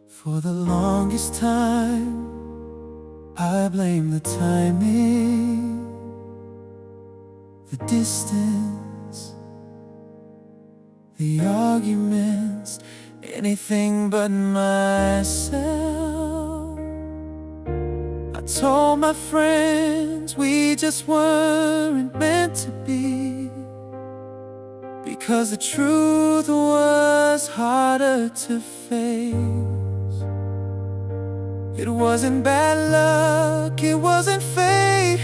For the longest time, I blame the timing, the distance, the arguments, anything but myself. I told my friends we just weren't meant to be, because the truth was harder to face. It wasn't bad luck, it wasn't fate.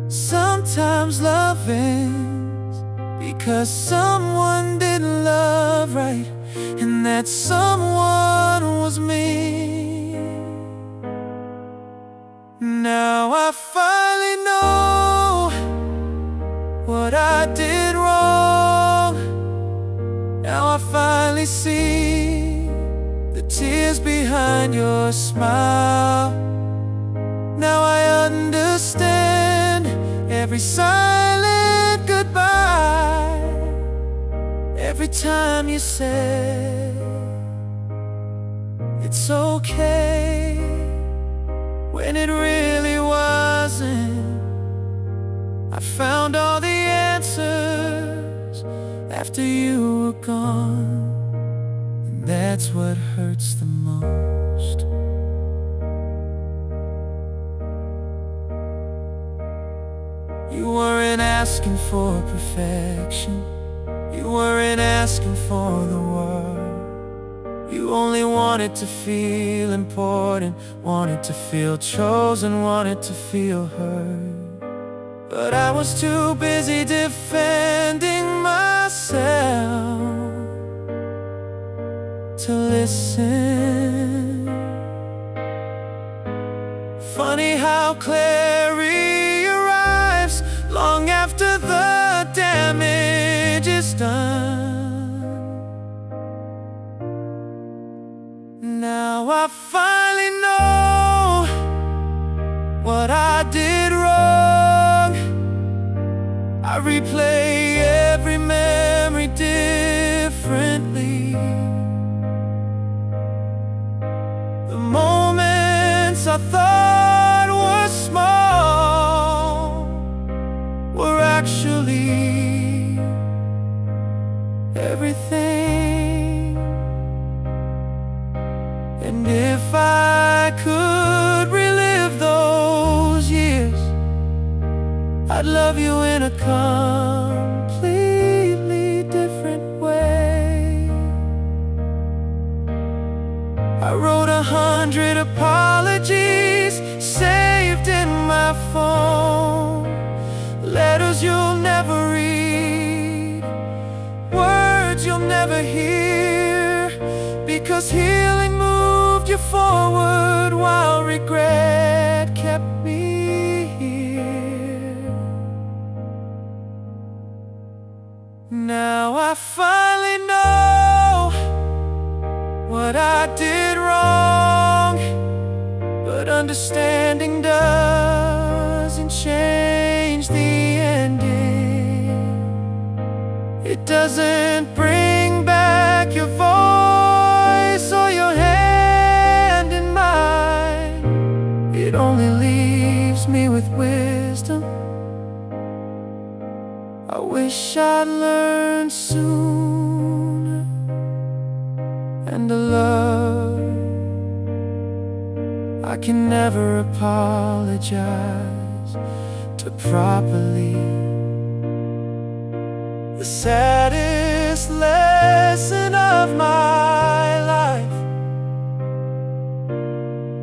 Sometimes love ends because someone didn't love right, and that someone was me. Now I finally know what I did wrong. Now I finally see the tears behind your smile. Now I understand every silent goodbye, every time you said it's okay, when it really wasn't. I found all the answers after you were gone, and that's what hurts the most. You weren't asking for perfection, you weren't asking for the world. You only wanted to feel important, wanted to feel chosen, wanted to feel heard. But I was too busy defending myself to listen. Funny how clarity arrives long after the damage is done. Now I finally know what I did wrong. I replay every memory differently. The moments I thought were small were actually everything. And if I could relive those years, I'd love you in a completely different way. I wrote 100 apologies saved in my phone, letters you'll never read, words you'll never hear, because healing moved you forward while regret kept me here. Now I finally know what I did wrong, but understanding doesn't change the ending. It doesn't bring back your voice or your hand in mine. It only leaves me with wisdom. I wish I'd learned sooner, and to love, I can never apologize to properly. The saddest lesson of my life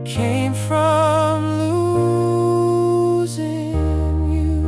came from losing you.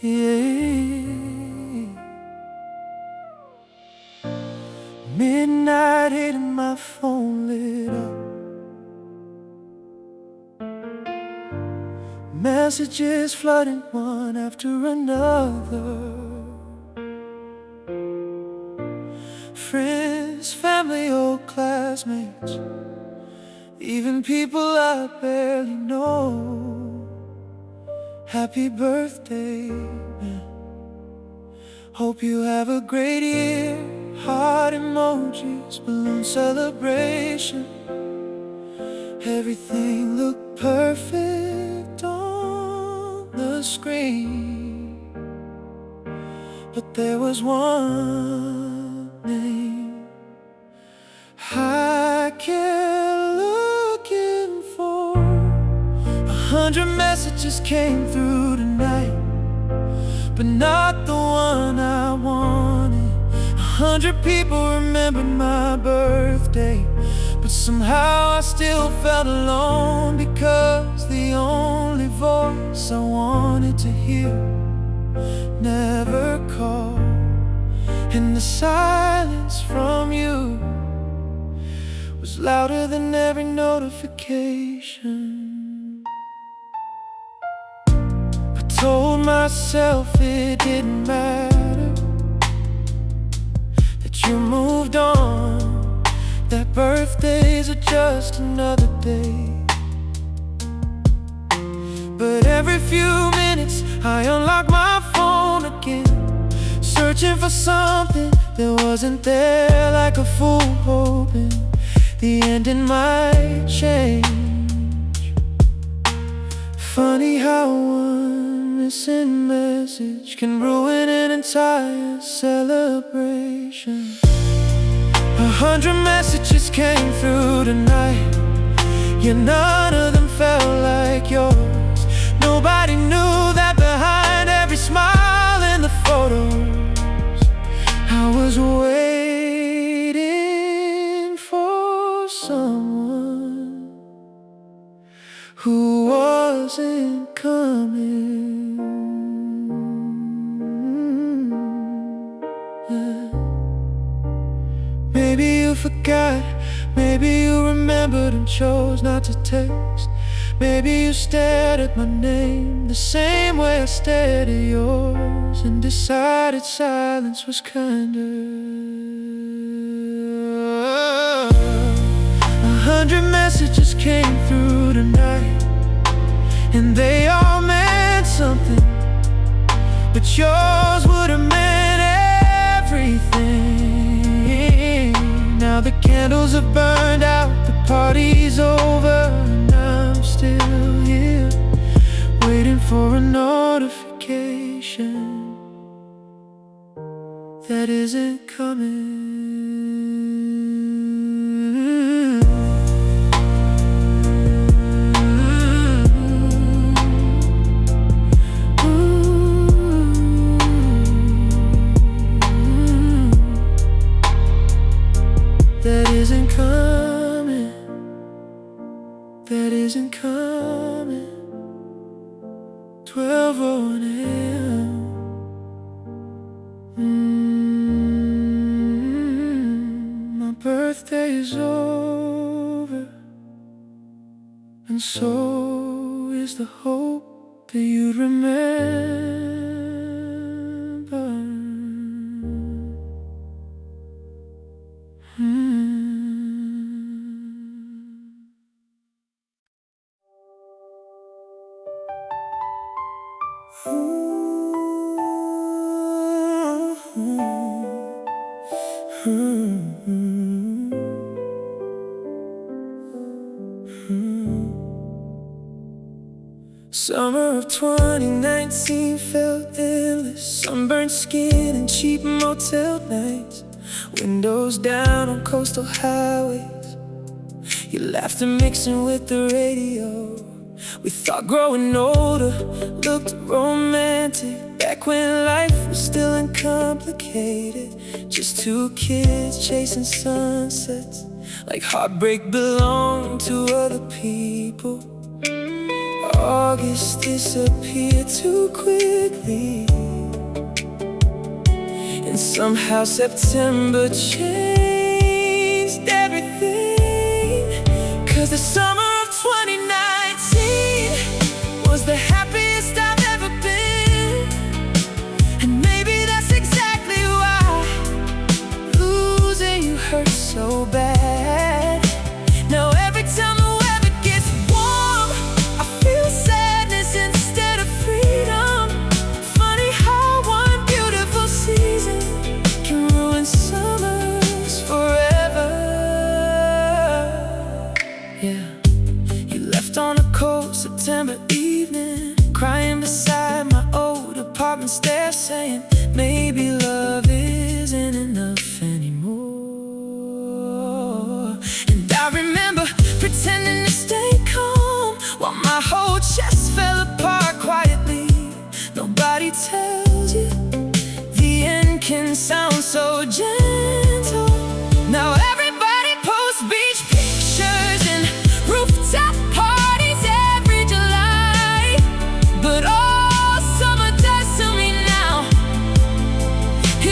Yeah. Midnight hit and my phone lit up. Messages flooding one after another. Friends, family, old classmates, even people I barely know. Happy birthday, man. Hope you have a great year. Heart emojis, balloon celebration. Everything looked perfect on the screen, but there was one name I kept looking for. 100 messages came through tonight, but not the one I wanted. 100 people remembered my birthday, but somehow I still felt alone, because the only voice I wanted to hear never called. And the silence from you was louder than every notification. I told myself it didn't matter, that you moved on, that birthdays are just another day. But every few minutes I unlock my phone again, searching for something that wasn't there, like a fool hoping the ending might change. Funny how one missing message can ruin an entire celebration. 100 messages came through tonight, yeah, none of them felt like yours. Nobody knew that behind every smile in the photos, I was waiting for someone who wasn't coming. Maybe you forgot, maybe you remembered and chose not to text. Maybe you stared at my name the same way I stared at yours, and decided silence was kinder. 100 messages came through tonight, and they all meant something, but yours would have meant everything. Now the candles have burned out, the party's over, and I'm still here, waiting for a notification that isn't coming. That isn't coming, that isn't coming. 12:01 a.m. My birthday is over, and so is the hope that you'd remember. Summer of 2019 felt endless. Sunburned skin and cheap motel nights, windows down on coastal highways. Your laughter mixing with the radio. We thought growing older looked romantic, back when life was still uncomplicated. Just two kids chasing sunsets, like heartbreak belonged to other people. August disappeared too quickly. somehow September changed everything. 'Cause the summer of 2019 was the happiest I've ever been. And maybe that's exactly why losing you hurts so bad. Now every time the weather gets warm, I feel sadness instead of freedom. Funny how one beautiful season can ruin summers forever. Yeah, you left on a cold September evening, crying beside my old apartment stairs, saying maybe love isn't enough anymore. And I remember pretending to stay calm while my whole chest fell apart quietly. Nobody tells you the end can sound so gentle. Now everybody posts beach pictures and rooftop parties every July, but all summer does to me now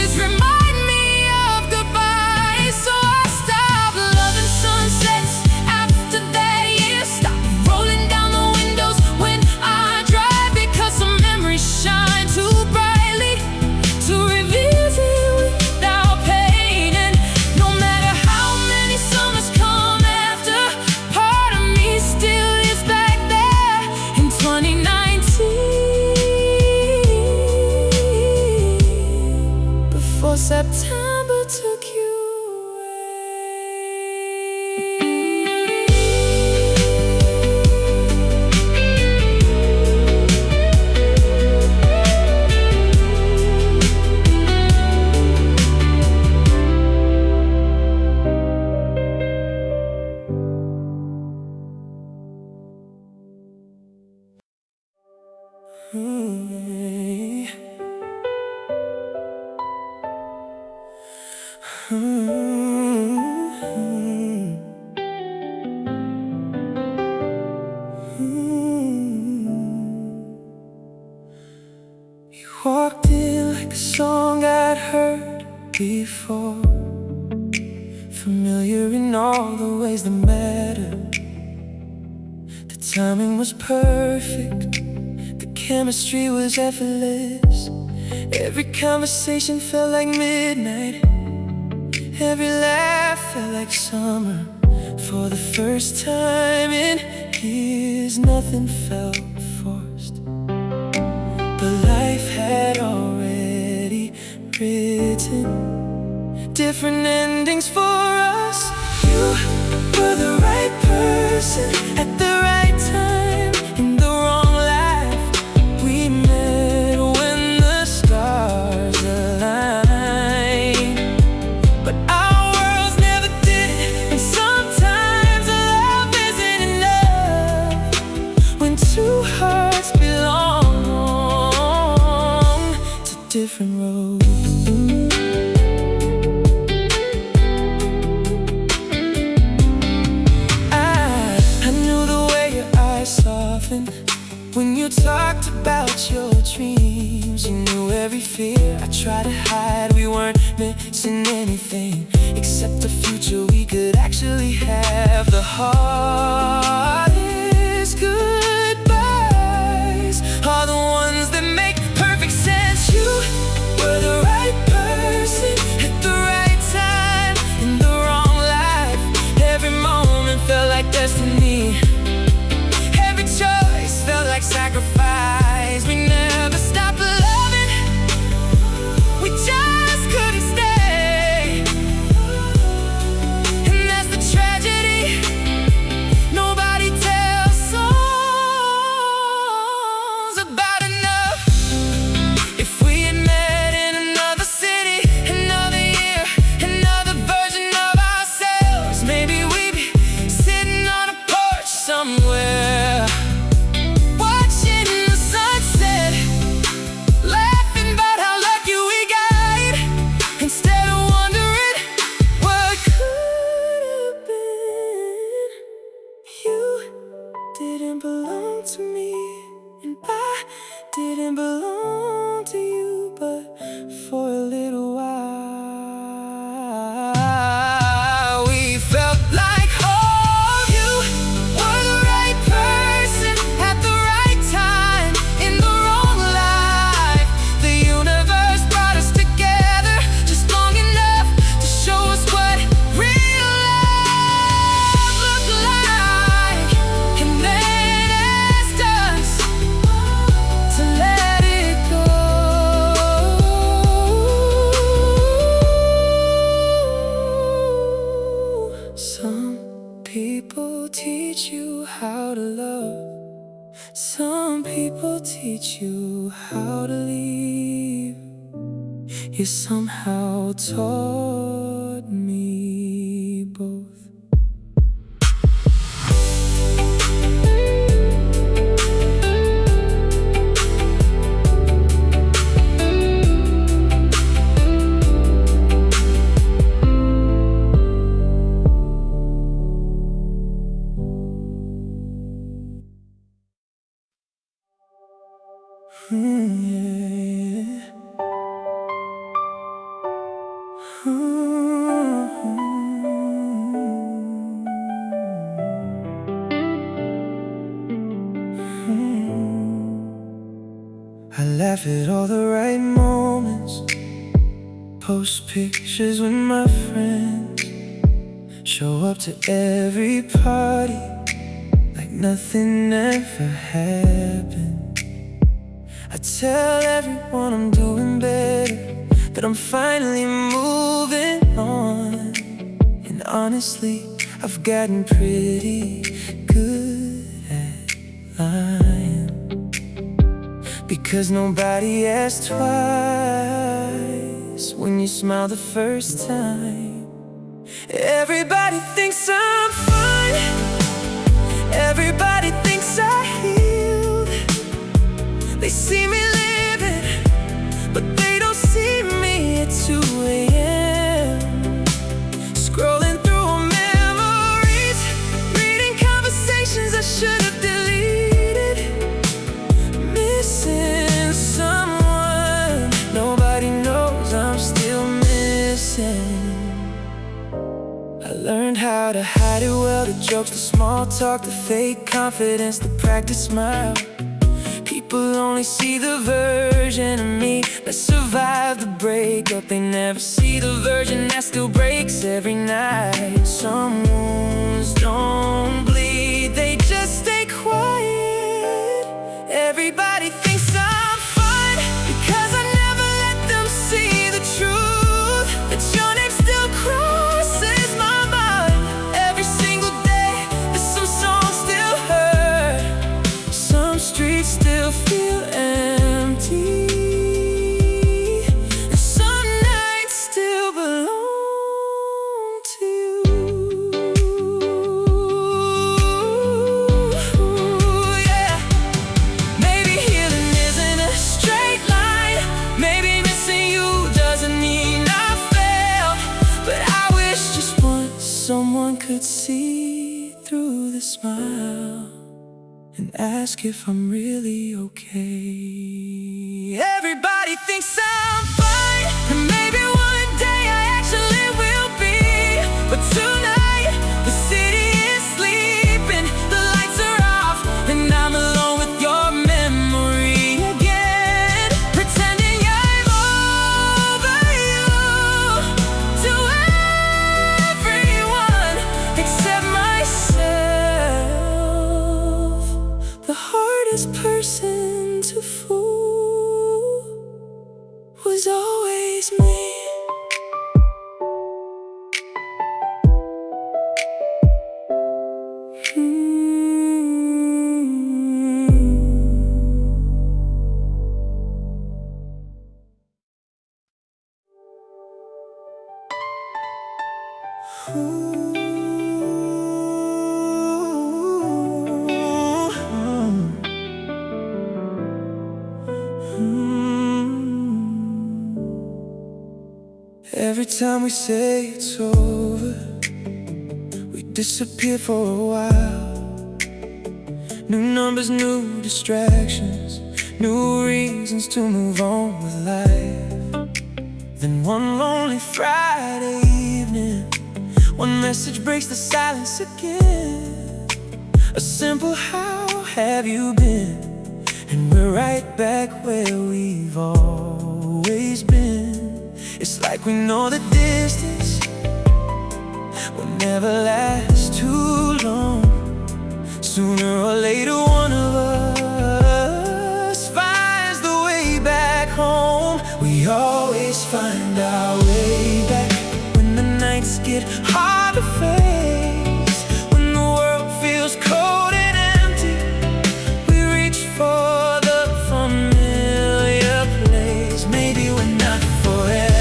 is remind me of goodbye. So I stopped loving sunsets after that year, stopped rolling down the windows when I drive, because some memories shine too brightly to revisit without pain. And no matter how many summers come after, part of me still is back there in 2019, before September took you You walked in like a song I'd heard before, familiar in all the ways that matter. The timing was perfect, the chemistry was effortless. Every conversation felt like midnight, every laugh felt like summer. For the first time in years, nothing felt forced, but life had already written different endings for us. You were the right person at the right time in the wrong life. We met when the stars aligned, but our worlds never did. And sometimes love isn't enough when two hearts belong to different roads. I knew the way your eyes softened when you talked about your dreams. You knew every fear I tried to hide. We weren't missing anything except the future we could actually have. The hardest goodbyes are the ones that make perfect sense. You were the right person at the right time in the wrong life. Every moment felt like destiny, every choice felt like sacrifice. We never stopped loving, we just couldn't stay. And that's the tragedy nobody You somehow taught me both. I laugh at all the right moments, post pictures with my friends, show up to every party like nothing ever happened. I tell everyone I'm doing better, that I'm finally moving on. And honestly, I've gotten pretty good at lying, because nobody asks twice when you smile the first time. Everybody thinks I'm fine, everybody thinks I healed. They see me living, but they don't see me at 2 a.m. Scrolling through memories, reading conversations I should have deleted, missing someone nobody knows I'm still missing. I learned how to hide it well, the jokes, the small talk, the fake confidence, the practice smile. People only see the version of me that survived the breakup. They never see the version that still breaks every night. Some wounds don't bleed, they just stay quiet. Everybody thinks I'm fine, because I never let them see the truth, that your name still crosses my mind. Every single day that some songs still hurt, some streets still feel empty, and some nights still belong to you. Yeah. Maybe healing isn't a straight line, maybe missing you doesn't mean I failed, but I wish just once someone could see through the smile and ask if I'm really okay. Everybody thinks I'm fine, and maybe one day I actually will be, but tonight the city is sleeping, the lights are off, and I'm alone with your memory again, pretending I'm over you to everyone except myself. The hardest person to fool was always me. Every time we say it's over, we disappear for a while. New numbers, new distractions, new reasons to move on with life. Then one lonely Friday evening, one message breaks the silence again. A simple "how have you been?" and we're right back where we've always been. It's like we know the distance will never last too long. Sooner or later one of us finds the way back home. We always find our way back when the nights get hard to face, when the world feels cold and empty. We reach for the familiar place. Maybe we're not forever,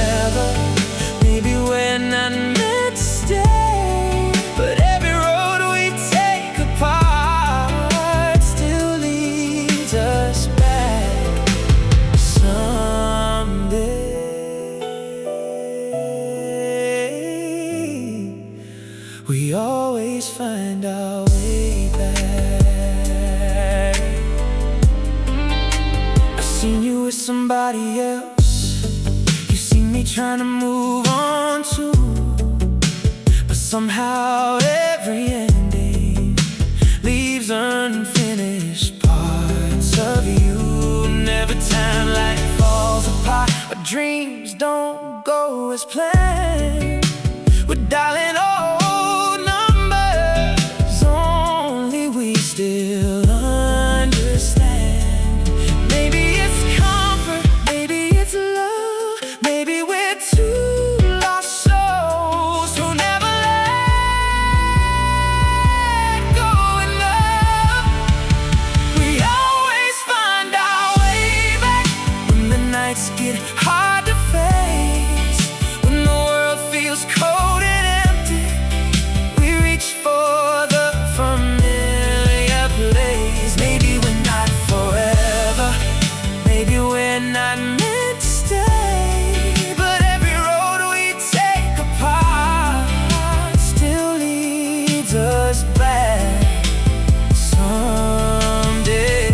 me trying to move on too, but somehow every ending leaves unfinished parts of you. And every time life falls apart, our dreams don't go as planned. We're dialing old numbers, only we still understand. Maybe it's comfort, maybe it's love, maybe we're two lost souls who never let go enough. We always find our way back when the nights get hard to face, when the world feels cold and empty. We reach for the familiar place. Maybe we're not forever, maybe we're not meant to stay, but every road we take apart still leads us back someday.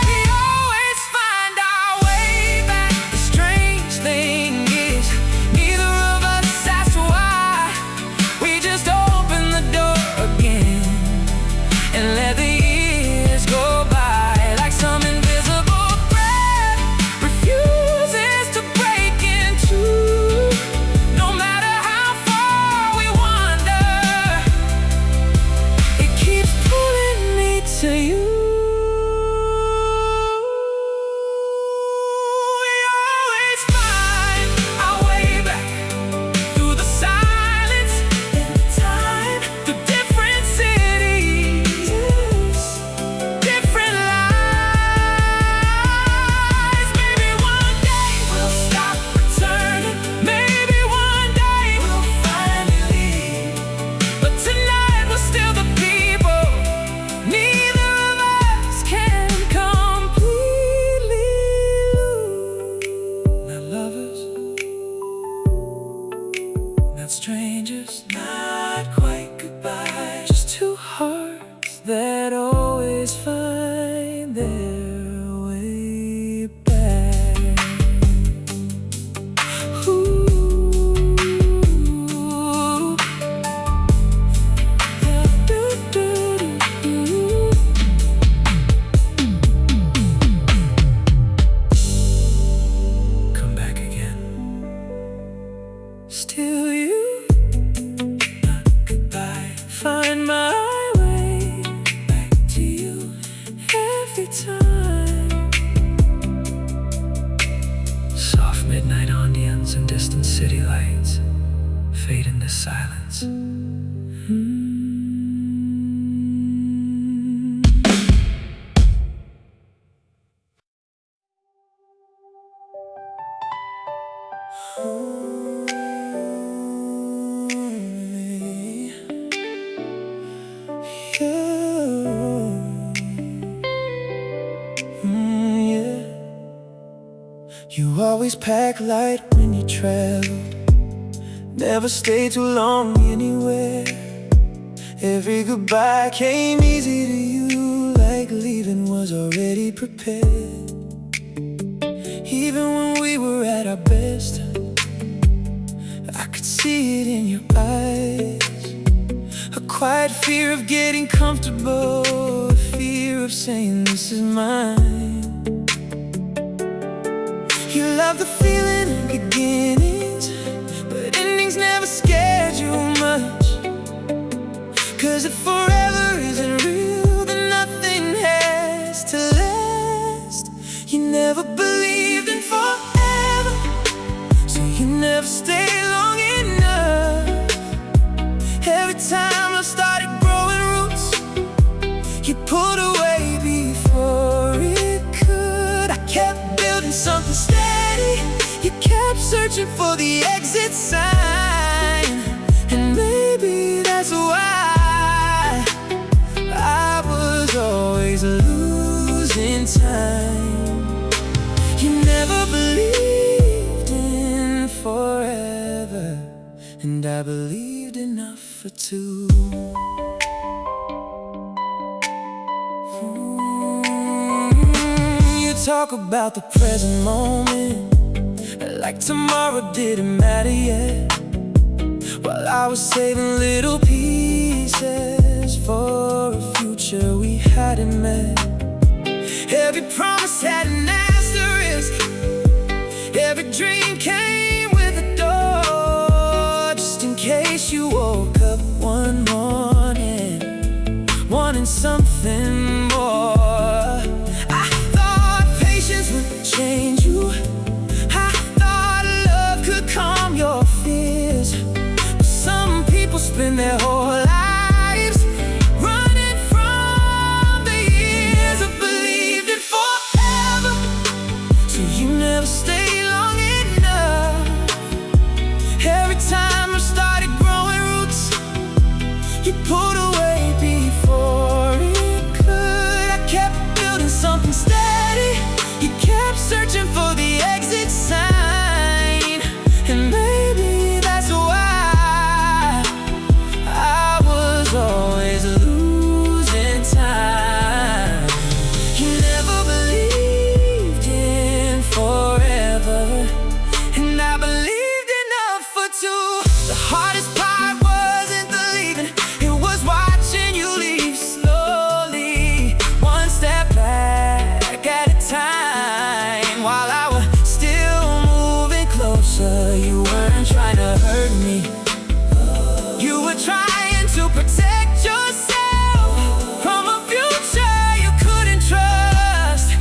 We always find our way back. The strange thing is, neither of us asked why. We just open the door again and let the years go by, like some invisible thread refuses to break in two. No matter how far we wander, it keeps pulling me to you. We always find our way back through the silence and the time, through different cities, different lives. Maybe one day we'll stop returning, maybe one day we'll finally leave, but tonight we're still the people neither of us can completely lose. Not lovers, not strangers, not quite goodbye, just two hearts that always find their way back. Ooh. Do-do-do-do. Come back again. Still you, not goodbye. Find my way back to you every time. Soft midnight ambience and distant city lights fade into silence. Yeah. You always pack light when you travel, never stay too long anywhere. Every goodbye came easy to you, like leaving was already prepared. Even when we were at our best, I could see it in your eyes. A quiet fear of getting comfortable, a fear of saying this is mine. You love the feeling of beginnings, but endings never scared you much. 'Cause if forever isn't real, then nothing has to last. You never believed in forever, so you never stayed long enough. Every time I started growing roots, you pulled away before it could. I kept building something steady, you kept searching for the exit sign. And maybe that's why I was always losing time. You never believed in forever, and I believed enough for two. You talk about the present moment like tomorrow didn't matter yet, while I was saving little pieces for a future we hadn't met. Every promise had an asterisk, every dream came with a door, just in case you woke up one morning wanting something more. I thought patience would change you, I thought love could calm your fears, but some people spend their whole lives running from the years. I believed in forever, so you never stay long enough. Every time I started growing roots, you pulled away before it could. I kept building something steady, you kept searching for the exit sign, and maybe that's why I was always losing time. You never believed in forever, and I believed enough for two. The hardest part wasn't the leaving, it was watching you leave slowly, one step back at a time. While I was still moving closer, you weren't trying to hurt me, you were trying to protect yourself from a future you couldn't trust,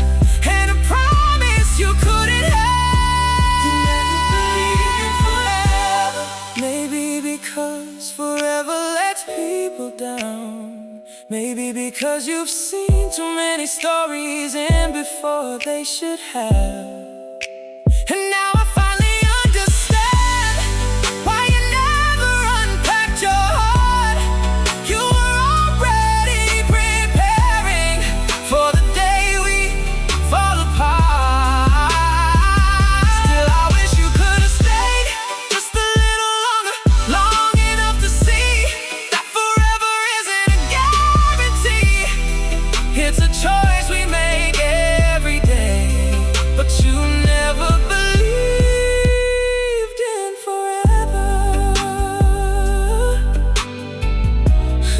and a promise you couldn't have. You never believed in forever, maybe because forever lets people down, maybe because you've seen too many stories end before they should have. And now I finally understand why you never unpacked your heart. You were already preparing for the day we fall apart. Still, I wish you could have stayed just a little longer, long enough to see that forever isn't a guarantee. It's a choice we make every day, but you never believed in forever.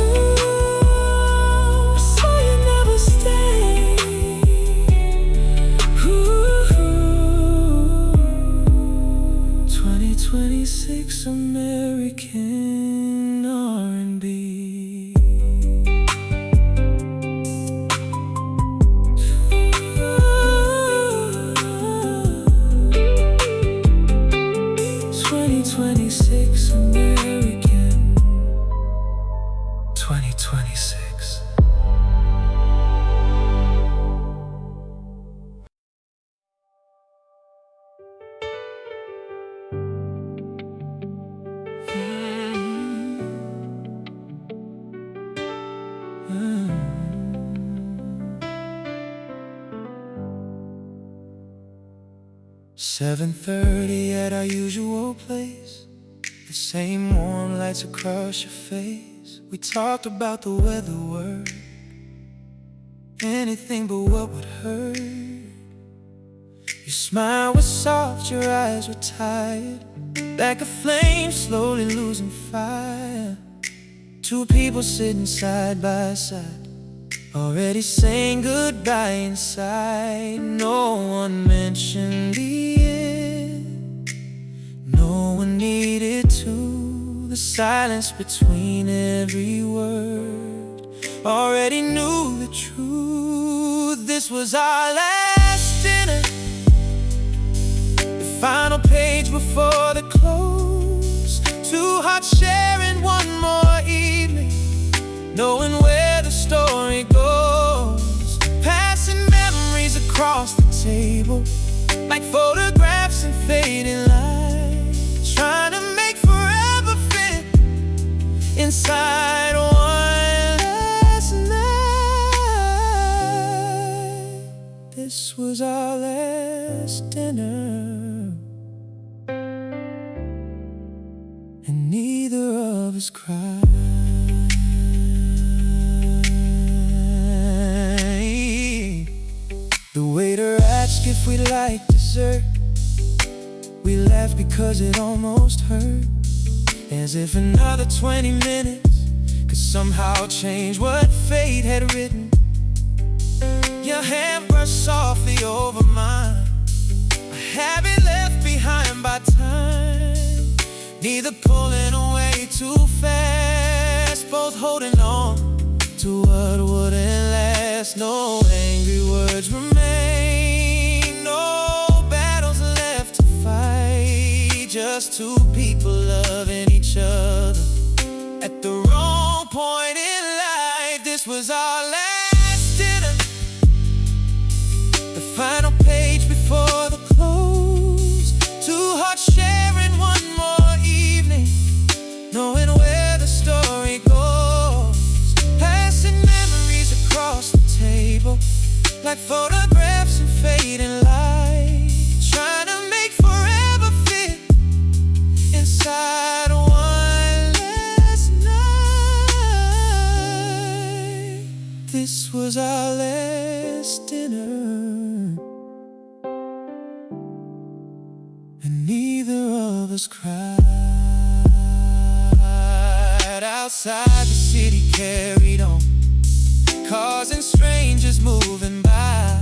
Ooh, so you never stayed. Ooh, 2026 American R&B. 2026 American, 2026. Mm. 7:30 at our usual place, the same warm lights across your face. We talked about the weather, work, anything but what would hurt. Your smile was soft, your eyes were tired, like a flame slowly losing fire. Two people sitting side by side, already saying goodbye inside. No one mentioned the end, no one needed to. The silence between every word already knew the truth. This was our last dinner, the final page before the close. Two hearts sharing one more evening, knowing where the story goes. Passing memories across the table, like photographs and fading lines, trying to make forever fit inside one last night. This was our last dinner, and neither of us cried. The waiter ask if we like dessert. We laughed because it almost hurt, as if another 20 minutes could somehow change what fate had written. Your hand brushed softly over mine, a habit left behind by time. Neither pulling away too fast, both holding on to what wouldn't last. No angry words remain, no battles left to fight. Just two people loving each other at the wrong point in life. This was our last dinner, the final page before the close. Two hearts sharing one more evening, knowing where the story goes. Passing memories across the table, like photographs in fading light, trying to make forever fit inside one last night. This was our last dinner, and neither of us cried. Outside, the city carried on, cars and strangers moving by,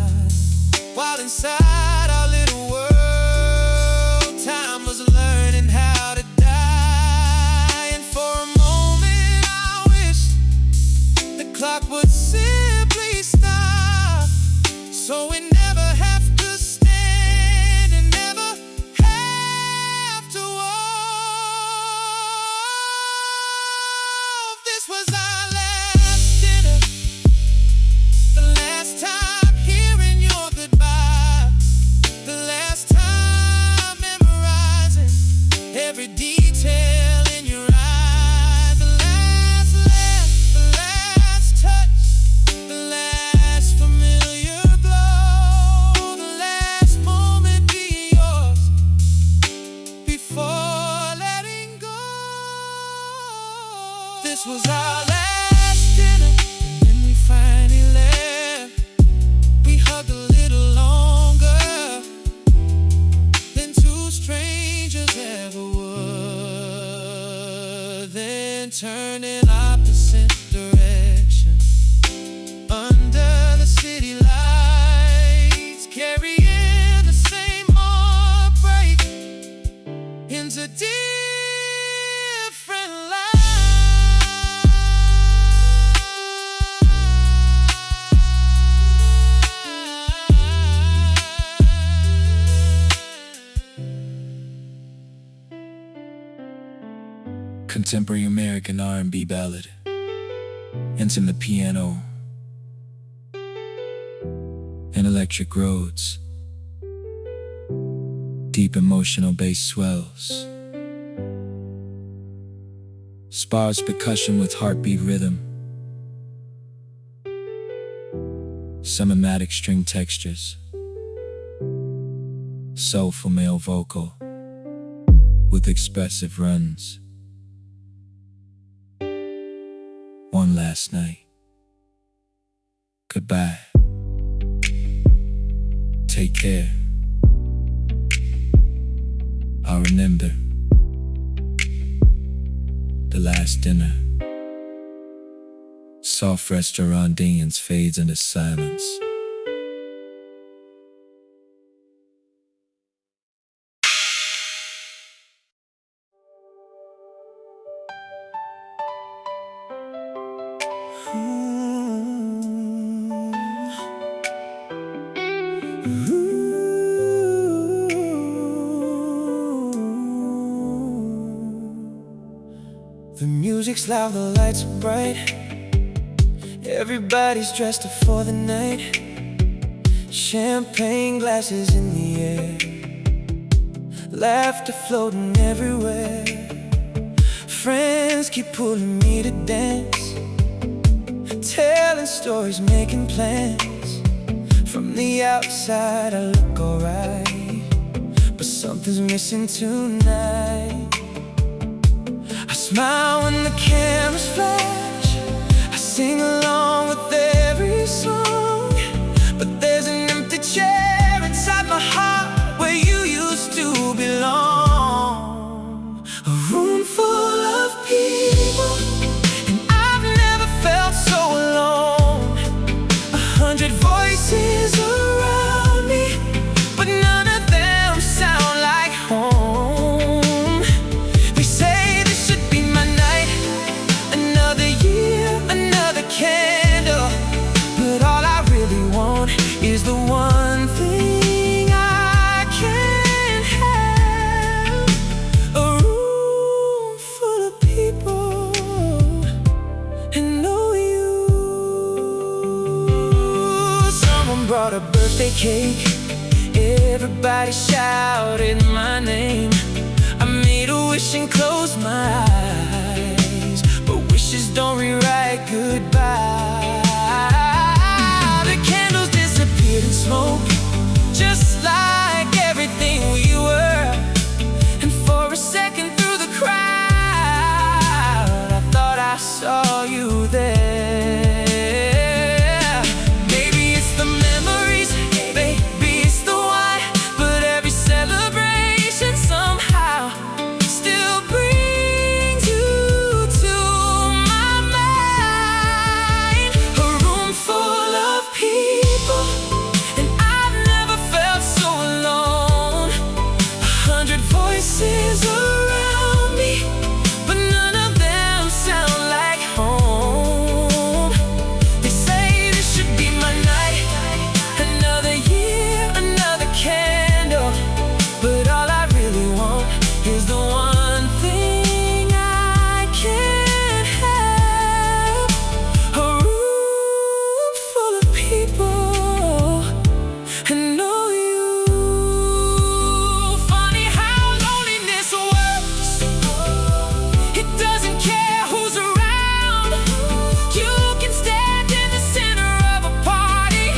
while inside our little world, time was learning how to die. And for a moment I wished the clock would simply stop, so we never have to stand and never have to walk. This was our last dinner, the last time hearing your goodbye, the last time memorizing every detail in your eyes. The last laugh, the last touch, the last familiar glow, the last moment being yours before letting go. This was our last dinner, and when we finally left, we hugged a little longer than two strangers ever would. Then turned in opposite directions under the city lights, carrying the same heartbreak into different contemporary American R&B ballad, intimate piano and electric roads, deep emotional bass swells, sparse percussion with heartbeat rhythm, cinematic string textures, soulful male vocal with expressive runs. One last night. Goodbye. Take care. I'll remember the last dinner. Soft restaurant ambience fades into silence. The music's loud, the lights are bright, everybody's dressed up for the night. Champagne glasses in the air, laughter floating everywhere. Friends keep pulling me to dance, telling stories, making plans. From the outside I look alright, but something's missing tonight. I smile when the cameras flash, I sing along with every song, but there's an empty chair inside is the one thing I can't have. A room full of people and know you. Someone brought a birthday cake, everybody shouted my name. I made a wish and closed my eyes, but wishes don't rewrite goodbye. The candles disappeared in smoke, just like everything we were. And for a second through the crowd, I thought I saw you there. Maybe it's the memories, maybe it's the why, but every celebration somehow still brings you to my mind. A room full of people, and I've never felt so alone. 100 voices around me, but none of them sound like home. They say this should be my night, another year, another candle, but all I really want is the one thing I can't have. A room full of people and know you. Funny how loneliness works. It doesn't care who's around. You can stand in the center of a party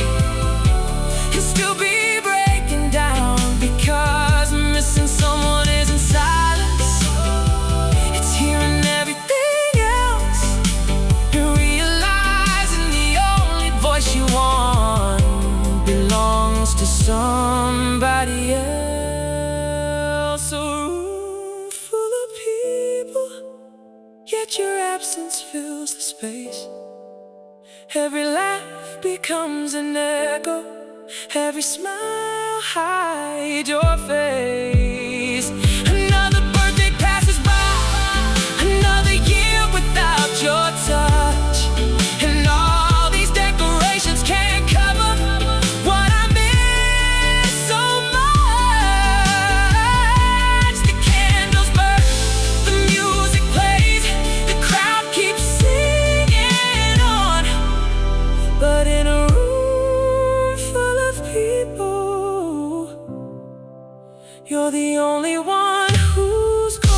and still be breaking down, because missing someone isn't silence. It's hearing everything else and realizing the only voice you want belongs to somebody else. A room full of people, yet your absence fills the space. Every laugh becomes an echo, every smile hides your face. Another birthday passes by, another year without your touch, and all these decorations can't cover what I miss so much. The candles burn, the music plays, the crowd keeps singing on, but in a room full of people, you're the only one who's gone.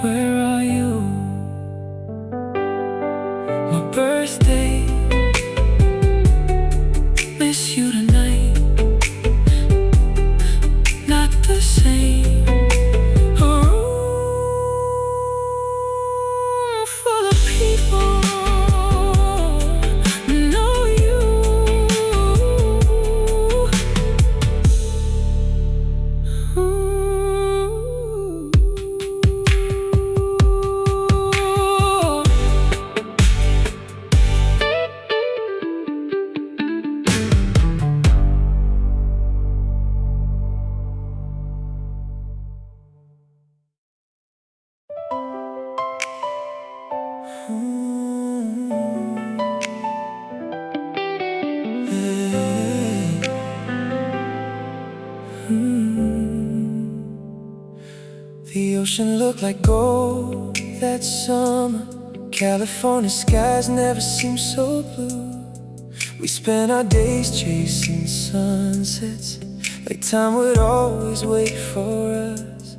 Where are you? My birthday, miss you tonight. Not the same. A room full of people know you. The ocean looked like gold that summer. California skies never seemed so blue. We spent our days chasing sunsets, like time would always wait for us.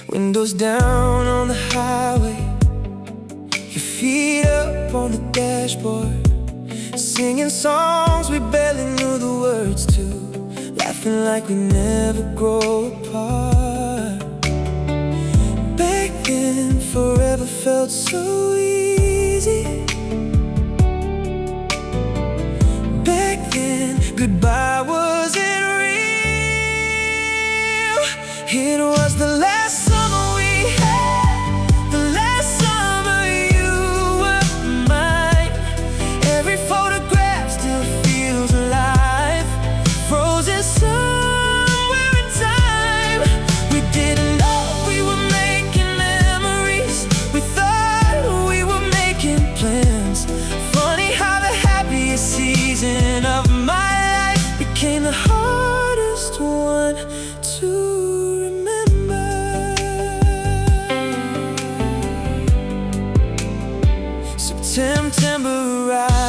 Windows down on the highway, your feet up on the dashboard, singing songs we barely knew the words to, laughing like we never grow apart. Back then, forever felt so easy. Back then, goodbye wasn't real. It was the last summer we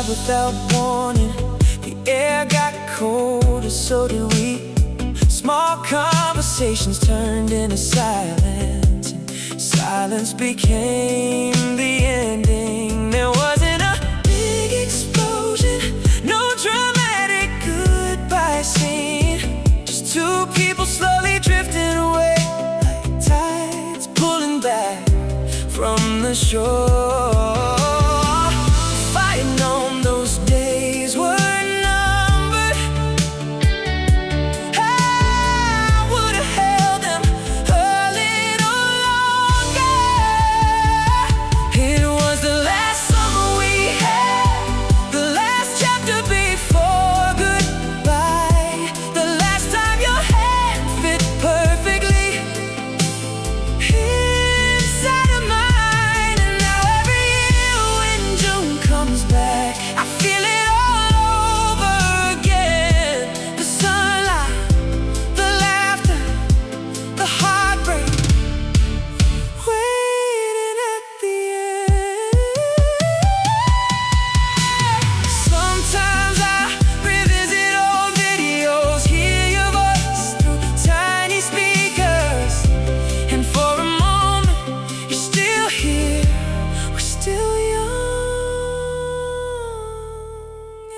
without warning. The air got colder, so did we. Small conversations turned into silence, and silence became the ending. There wasn't a big explosion, no dramatic goodbye scene, just two people slowly drifting away like tides pulling back from the shore. If I had known those days were numbered, I would have held them a little longer. It was the last summer we had, the last chapter before goodbye, the last time your hand fit perfectly inside of mine. And now every year when June comes back, I feel it all over again. The sunlight, the laughter, the heartbreak, waiting at the end. Sometimes I revisit old videos, hear your voice through tiny speakers, and for a moment you're still here, we're still young.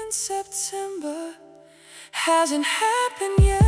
And September hasn't happened yet.